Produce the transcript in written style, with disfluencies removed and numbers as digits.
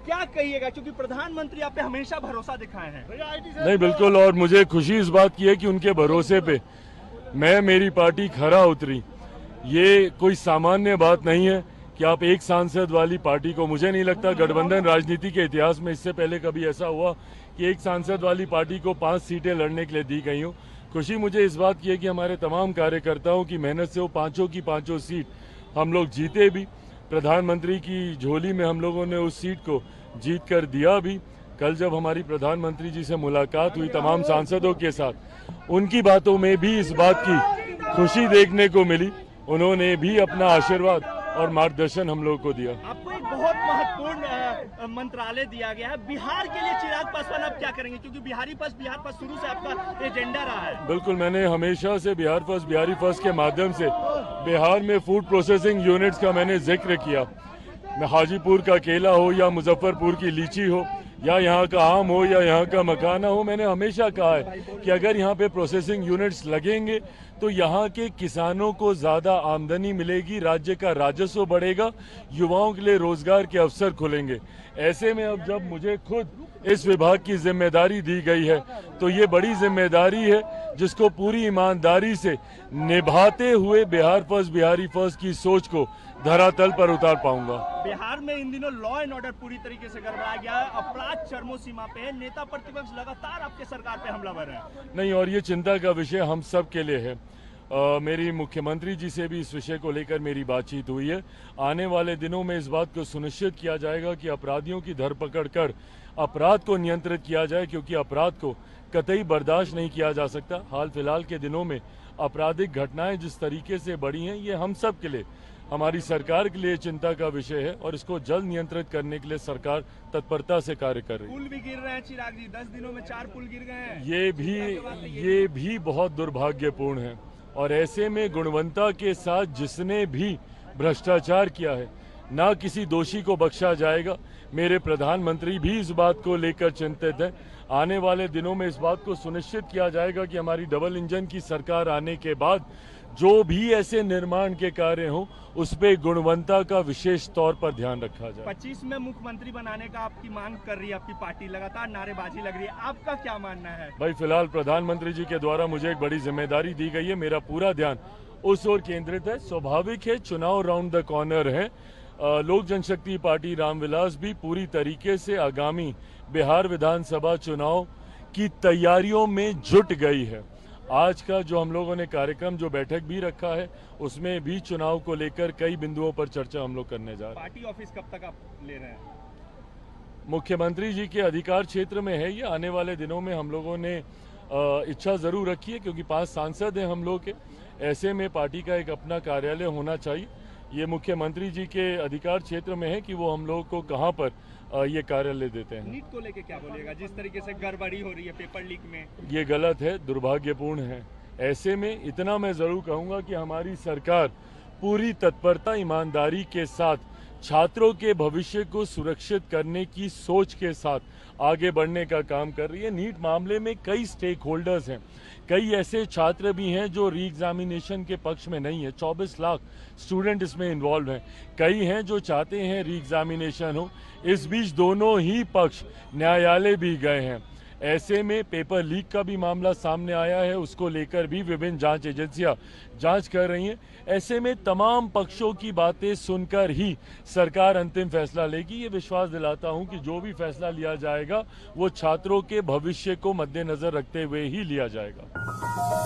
क्या कहिएगा, क्योंकि प्रधानमंत्री आप पे हमेशा भरोसा दिखाए हैं। नहीं, बिल्कुल, और मुझे खुशी इस बात की है कि उनके भरोसे पे मेरी पार्टी खरा उतरी। ये कोई सामान्य बात नहीं है कि आप एक सांसद वाली पार्टी को, मुझे नहीं लगता गठबंधन राजनीति के इतिहास में इससे पहले कभी ऐसा हुआ कि एक सांसद वाली पार्टी को 5 सीटें लड़ने के लिए दी गई हो। खुशी मुझे इस बात की है कि हमारे तमाम कार्यकर्ताओं की मेहनत से वो पांचों की पांचों सीट हम लोग जीते भी। प्रधानमंत्री की झोली में हम लोगों ने उस सीट को जीत कर दिया भी। कल जब हमारी प्रधानमंत्री जी से मुलाकात हुई तमाम सांसदों के साथ, उनकी बातों में भी इस बात की खुशी देखने को मिली। उन्होंने भी अपना आशीर्वाद और मार्गदर्शन हम लोगों को दिया। आपको एक बहुत महत्वपूर्ण मंत्रालय दिया गया है बिहार के लिए। चिराग पासवान आप क्या करेंगे, क्योंकि बिहार फर्स्ट शुरू से आपका एजेंडा रहा है। बिल्कुल, मैंने हमेशा से बिहारी फर्स्ट के माध्यम से बिहार में फूड प्रोसेसिंग यूनिट्स का मैंने जिक्र किया। हाजीपुर का केला हो या मुजफ्फरपुर की लीची हो या यहाँ का आम हो या यहाँ का मखाना हो, मैंने हमेशा कहा है कि अगर यहाँ पे प्रोसेसिंग यूनिट्स लगेंगे तो यहाँ के किसानों को ज़्यादा आमदनी मिलेगी, राज्य का राजस्व बढ़ेगा, युवाओं के लिए रोजगार के अवसर खुलेंगे। ऐसे में अब जब मुझे खुद इस विभाग की जिम्मेदारी दी गई है तो ये बड़ी जिम्मेदारी है जिसको पूरी ईमानदारी से निभाते हुए बिहारी फर्स्ट की सोच को धरातल पर उतार पाऊंगा। बिहार में इन दिनों लॉ एंड ऑर्डर पूरी तरीके से गड़बड़ा गया है, अपराध चरमो सीमा पे है, नेता प्रतिपक्ष लगातार आपके सरकार पे हमलावर है। नहीं, और ये चिंता का विषय हम सब के लिए है। मेरी मुख्यमंत्री जी से भी इस विषय को लेकर मेरी बातचीत हुई है। आने वाले दिनों में इस बात को सुनिश्चित किया जाएगा कि अपराधियों की धरपकड़ कर अपराध को नियंत्रित किया जाए, क्योंकि अपराध को कतई बर्दाश्त नहीं किया जा सकता। हाल फिलहाल के दिनों में आपराधिक घटनाएं जिस तरीके से बढ़ी हैं, ये हम सब के लिए, हमारी सरकार के लिए चिंता का विषय है और इसको जल्द नियंत्रित करने के लिए सरकार तत्परता से कार्य कर रही है। पुल भी गिर रहे हैं चिराग जी, 10 दिनों में 4 पुल गिर गए हैं। ये भी बहुत दुर्भाग्यपूर्ण है, और ऐसे में गुणवत्ता के साथ जिसने भी भ्रष्टाचार किया है, ना किसी दोषी को बख्शा जाएगा। मेरे प्रधानमंत्री भी इस बात को लेकर चिंतित है। आने वाले दिनों में इस बात को सुनिश्चित किया जाएगा कि हमारी डबल इंजन की सरकार आने के बाद जो भी ऐसे निर्माण के कार्य हों उस पे गुणवत्ता का विशेष तौर पर ध्यान रखा जाए। 25 में मुख्यमंत्री बनाने का आपकी मांग कर रही है आपकी पार्टी, लगातार नारेबाजी लग रही है, आपका क्या मानना है? भाई, फिलहाल प्रधानमंत्री जी के द्वारा मुझे एक बड़ी जिम्मेदारी दी गई है, मेरा पूरा ध्यान उस ओर केंद्रित है। स्वाभाविक है, चुनाव राउंड द कॉर्नर है। लोक जनशक्ति पार्टी रामविलास भी पूरी तरीके से आगामी बिहार विधानसभा चुनाव की तैयारियों में जुट गई है। आज का जो हम लोगों ने कार्यक्रम, जो बैठक भी रखा है, उसमें भी चुनाव को लेकर कई बिंदुओं पर चर्चा हम लोग करने जा रहे हैं। पार्टी ऑफिस कब तक आप ले रहे हैं? मुख्यमंत्री जी के अधिकार क्षेत्र में है ये। आने वाले दिनों में हम लोगों ने इच्छा जरूर रखी है, क्योंकि 5 सांसद हैं हम लोग के। ऐसे में पार्टी का एक अपना कार्यालय होना चाहिए। ये मुख्यमंत्री जी के अधिकार क्षेत्र में है कि वो हम लोग को कहाँ पर ये कार्यालय देते हैं। नीट को लेके क्या बोलिएगा, जिस तरीके से गड़बड़ी हो रही है पेपर लीक में? ये गलत है, दुर्भाग्यपूर्ण है। ऐसे में इतना मैं जरूर कहूँगा कि हमारी सरकार पूरी तत्परता, ईमानदारी के साथ छात्रों के भविष्य को सुरक्षित करने की सोच के साथ आगे बढ़ने का काम कर रही है। नीट मामले में कई स्टेक होल्डर्स हैं, कई ऐसे छात्र भी हैं जो री एग्जामिनेशन के पक्ष में नहीं है। 24 लाख स्टूडेंट इसमें इन्वॉल्व हैं। कई हैं जो चाहते हैं री एग्जामिनेशन हो। इस बीच दोनों ही पक्ष न्यायालय भी गए हैं। ऐसे में पेपर लीक का भी मामला सामने आया है, उसको लेकर भी विभिन्न जांच एजेंसियां जांच कर रही हैं। ऐसे में तमाम पक्षों की बातें सुनकर ही सरकार अंतिम फैसला लेगी। ये विश्वास दिलाता हूं कि जो भी फैसला लिया जाएगा वो छात्रों के भविष्य को मद्देनजर रखते हुए ही लिया जाएगा।